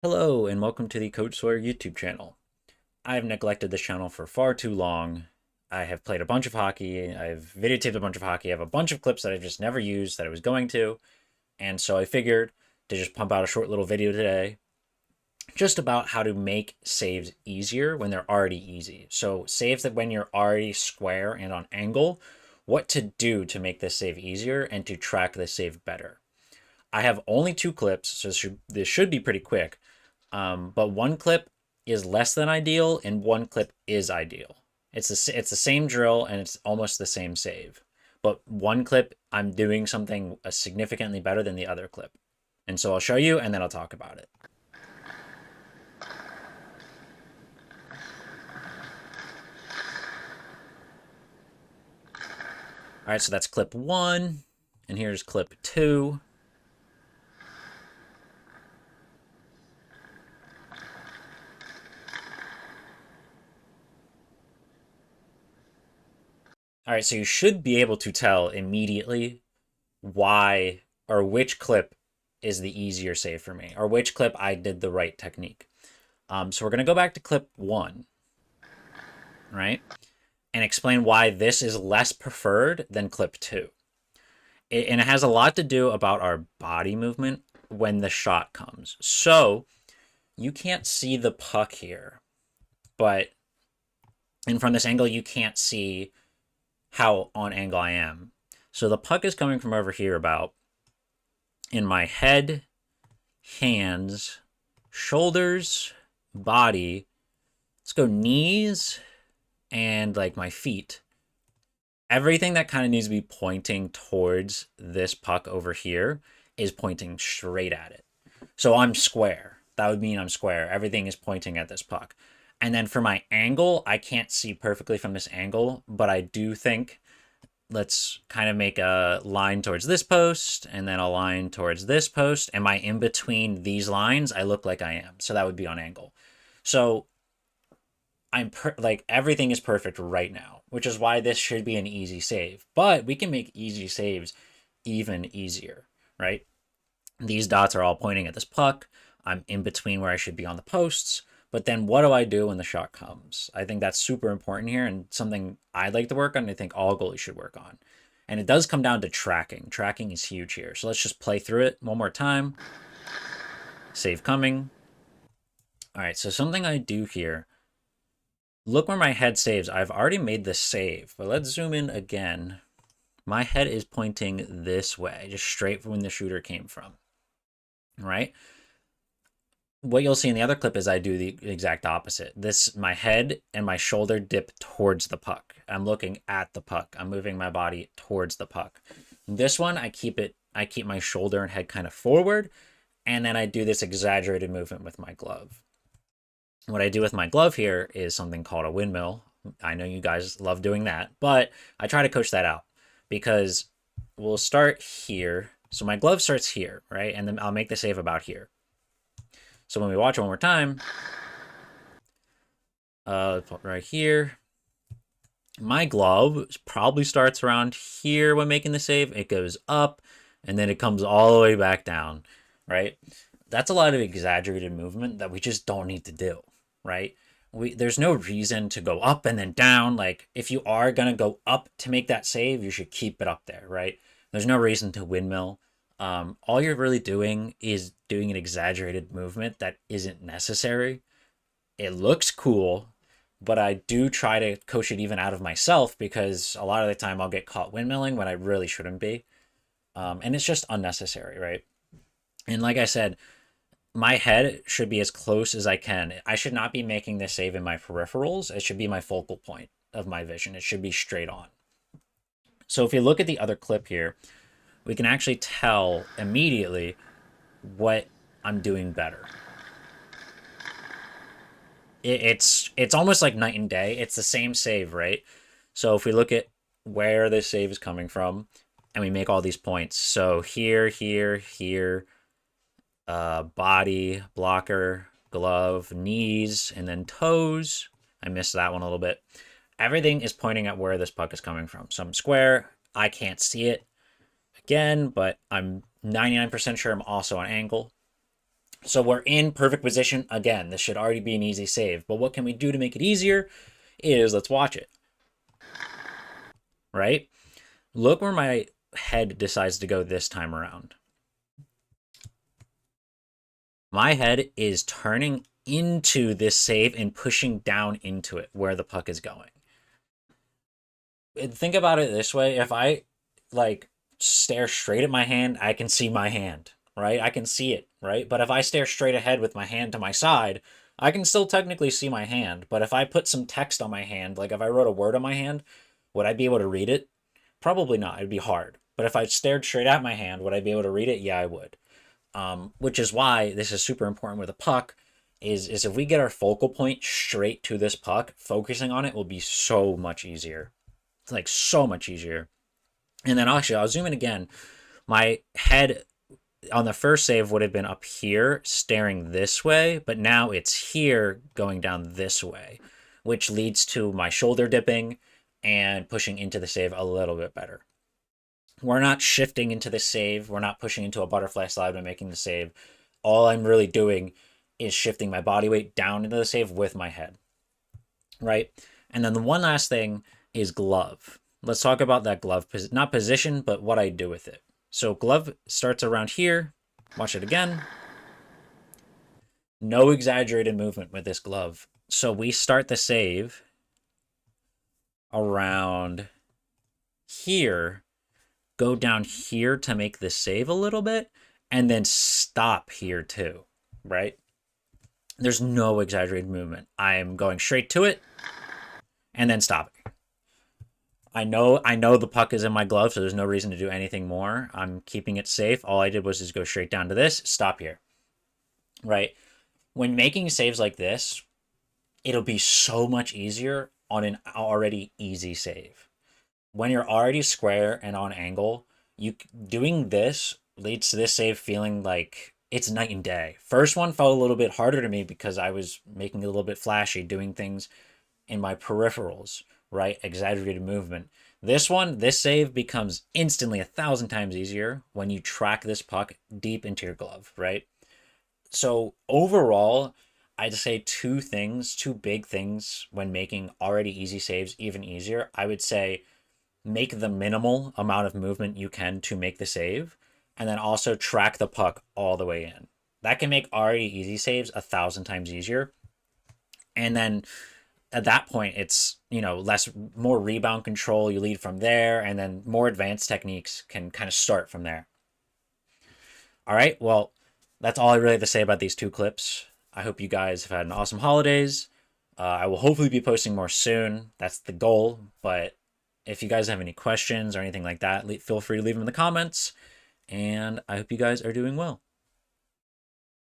Hello and welcome to the Coach Sawyer YouTube channel. I've neglected this channel for far too long. I have played a bunch of hockey, I've videotaped a bunch of hockey, I have a bunch of clips that I've just never used that I was going to, and so I figured to just pump out a short little video today just about how to make saves easier when they're already easy. So saves that when you're already square and on angle, what to do to make this save easier and to track this save better. I have only two clips, so this should be pretty quick. But one clip is less than ideal, and one clip is ideal. It's the same drill, and it's almost the same save. But one clip, I'm doing something significantly better than the other clip. And so I'll show you, and then I'll talk about it. All right, so that's clip one, and here's clip two. All right, so you should be able to tell immediately why or which clip is the easier save for me, or which clip I did the right technique. So we're going to go back to clip one, right? And explain why this is less preferred than clip two. And it has a lot to do about our body movement when the shot comes. So you can't see the puck here, but and from this angle, you can't see how on angle I am. So the puck is coming from over here about in my head, hands, shoulders, body. Let's go knees and like my feet. Everything that kind of needs to be pointing towards this puck over here is pointing straight at it. So I'm square. That would mean I'm square. Everything is pointing at this puck. And then for my angle, I can't see perfectly from this angle, but I do think let's kind of make a line towards this post and then a line towards this post. Am I in between these lines? I look like I am. So that would be on angle. So like everything is perfect right now, which is why this should be an easy save. But we can make easy saves even easier, right? These dots are all pointing at this puck. I'm in between where I should be on the posts. But then what do I do when the shot comes? I think that's super important here and something I'd like to work on. And I think all goalies should work on. And it does come down to tracking. Tracking is huge here. So let's just play through it one more time. Save coming. All right, so something I do here. Look where my head saves. I've already made the save, but let's zoom in again. My head is pointing this way, just straight from when the shooter came from. Right? What you'll see in the other clip is I do the exact opposite. My head and my shoulder dip towards the puck. I'm looking at the puck. I'm moving my body towards the puck. This one, I keep my shoulder and head kind of forward, and then I do this exaggerated movement with my glove. What I do with my glove here is something called a windmill. I know you guys love doing that, but I try to coach that out because we'll start here. So my glove starts here, right? And then I'll make the save about here. So when we watch it one more time, right here, my glove probably starts around here when making the save. It goes up, and then it comes all the way back down, right? That's a lot of exaggerated movement that we just don't need to do, right? There's no reason to go up and then down. Like, if you are going to go up to make that save, you should keep it up there, right? There's no reason to windmill. All you're really doing is doing an exaggerated movement that isn't necessary. It looks cool, but I do try to coach it even out of myself because a lot of the time I'll get caught windmilling when I really shouldn't be. And it's just unnecessary, right? And like I said, my head should be as close as I can. I should not be making this save in my peripherals. It should be my focal point of my vision. It should be straight on. So if you look at the other clip here, we can actually tell immediately what I'm doing better. It's almost like night and day. It's the same save, right? So if we look at where the save is coming from, and we make all these points. So here, here, here, body, blocker, glove, knees, and then toes. I missed that one a little bit. Everything is pointing at where this puck is coming from. So I'm square. I can't see it again, but I'm 99% sure I'm also on angle. So we're in perfect position again. This should already be an easy save. But what can we do to make it easier is let's watch it, right? Look where my head decides to go this time around. My head is turning into this save and pushing down into it where the puck is going. Think about it this way. If I like stare straight at my hand, I can see my hand, right? I can see it, right? But if I stare straight ahead with my hand to my side, I can still technically see my hand. But if I put some text on my hand, like if I wrote a word on my hand, would I be able to read it? Probably not. It'd be hard. But if I stared straight at my hand, would I be able to read it? Yeah, I would. Which is why this is super important with a puck. Is if we get our focal point straight to this puck, focusing on it will be so much easier. It's like so much easier. And then actually, I'll zoom in again. My head on the first save would have been up here, staring this way, but now it's here, going down this way, which leads to my shoulder dipping and pushing into the save a little bit better. We're not shifting into the save. We're not pushing into a butterfly slide by making the save. All I'm really doing is shifting my body weight down into the save with my head, right? And then the one last thing is glove. Let's talk about that glove, not position, but what I do with it. So glove starts around here. Watch it again. No exaggerated movement with this glove. So we start the save around here, go down here to make the save a little bit, and then stop here too, right? There's no exaggerated movement. I'm going straight to it and then stopping. I know the puck is in my glove, so there's no reason to do anything more. I'm keeping it safe. All I did was just go straight down to this, stop here. Right? When making saves like this, it'll be so much easier on an already easy save. When you're already square and on angle, you doing this leads to this save feeling like it's night and day. First one felt a little bit harder to me because I was making it a little bit flashy, doing things in my peripherals, right? Exaggerated movement. This one, this save becomes instantly 1,000 times easier when you track this puck deep into your glove, right? So overall, I'd say two things, two big things when making already easy saves even easier. I would say make the minimal amount of movement you can to make the save, and then also track the puck all the way in. That can make already easy saves 1,000 times easier. And then at that point, it's more rebound control. You lead from there, and then more advanced techniques can kind of start from there. All right, well, that's all I really have to say about these two clips. I hope you guys have had an awesome holidays. I will hopefully be posting more soon. That's the goal. But if you guys have any questions or anything like that, feel free to leave them in the comments. And I hope you guys are doing well.